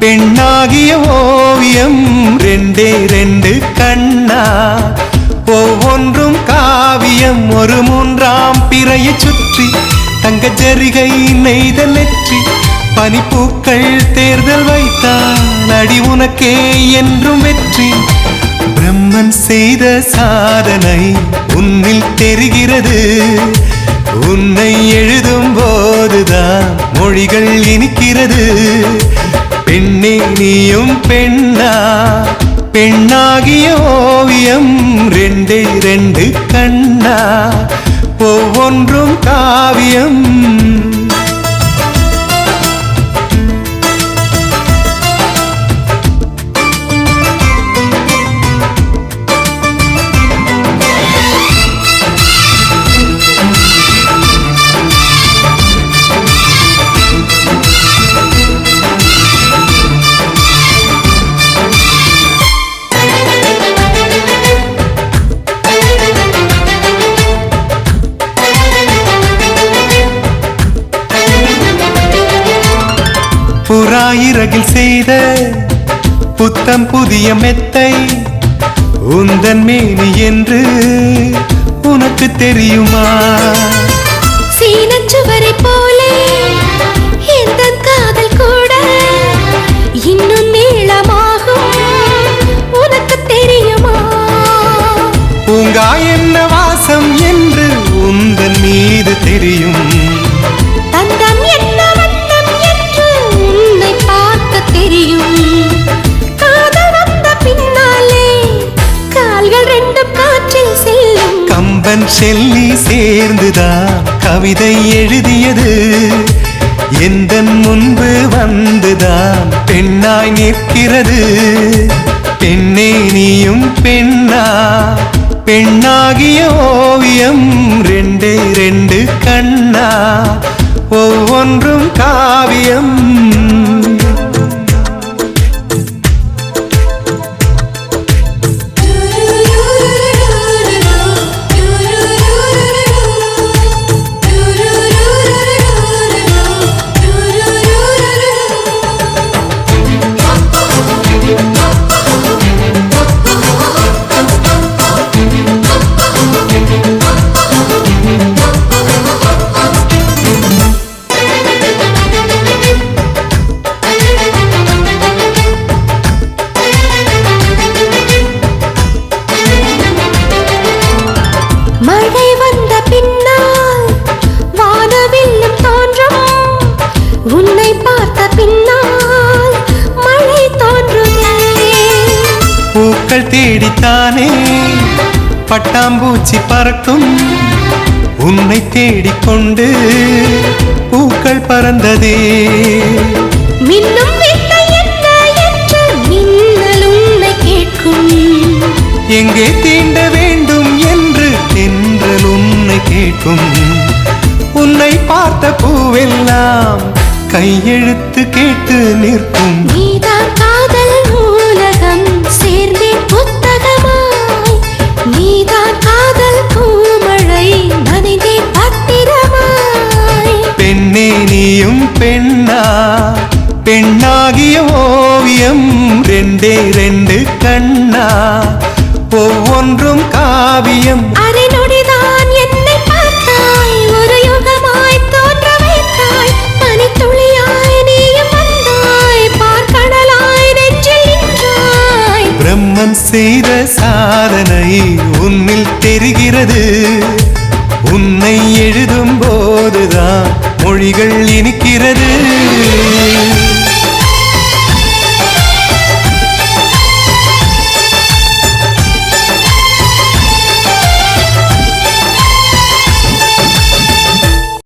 பெண்ணாகிய ஓவியம் ரெண்டே ரெண்டு கண்ணா, ஒவ்வொன்றும் காவியம். ஒரு மூன்றாம் பிறையை சுற்றி தங்க ஜரிகை நெய்த நெற்றி, பனிப்பூக்கள் தேர்தல் வைத்தால் அடி உனக்கே என்றும் வெற்றி. பிரம்மன் செய்த சாதனை உன்னில் தெரிகிறது, உன்னை எழுதும் போதுதான் மொழிகள் இனிக்கிறது. பெண்ணே நீயும் பெண்ணா, பெண்ணாகிய ஓவியம் ரெண்டே ரெண்டு கண்ணா, ஒவ்வொன்றும் காவியம். புறாயிரகில் செய்த புத்தம் புதிய மெத்தை உந்தன் மேனி என்று உனக்கு தெரியுமா? சீனச்சுவரை போலே இந்த காதல் கூட இன்னும் நீளமாகும், உனக்கு தெரியுமா? பூங்கா என்ன வாசம் என்று உந்தன் மீது தெரியும், தந்தம் என்ன வண்ணம் என்று உன்னை பார்க்க தெரியும். காதல் வந்த பின்னாலே கால்கள் ரெண்டும் காற்றில் செல்லும். கம்பன் செல்லி சேர்ந்துதான் கவிதை எழுதியது, எந்தன் முன்பு வந்துதான் பெண்ணாய் நிற்கிறது. பெண்ணே நீயும் பெண்ணா, பெண்ணாகிய ஓவியம் ரெண்டே ரெண்டு கண்ணா, ஒவ்வொன்றும் காவியம். மழை வந்த பின்னால் வானவில்லும் தோன்றும், உன்னை பார்த்த பின்னால் மழை தோன்றுமே. பூக்கள் தேடித்தானே பட்டாம்பூச்சி பறக்கும், உன்னை தேடிக்கொண்டு பூக்கள் பறந்ததே. மின்னும் வித்தை என்ன என்று மின்னல் உன்னை கேட்கும், எங்கே தீண்ட வேண்டும் என்று தென்றல் உன்னை கேட்கும். உன்னை பார்த்த பூவெல்லாம் கையெழுத்து கேட்டு நிற்கும். நீதான் காதல் நூலகம் சேர்ந்தேன் புத்தகமாய், நீதான் காதல் பூமழை நனைந்தேன் பத்திரமாய். பெண்ணே நீயும் பெண்ணா, பெண்ணாகிய ஓவியம் ரெண்டே ரெண்டு கண்ணா, ஒவ்வொன்றும் காவியம். அரை நொடிதான் என்னை பார்த்தாய், ஒரு யுகமாய் தோன்ற வைத்தாய். பனித்துளியாய் நீயும் வந்தாய், பார்க்கடலாய் நெஞ்சில் நின்றாய். பிரம்மன் செய்த சாதனை உன்னில் தெரிகிறது, உன்னை எழுதும் போதுதான் மொழிகள் இனிக்கிறது.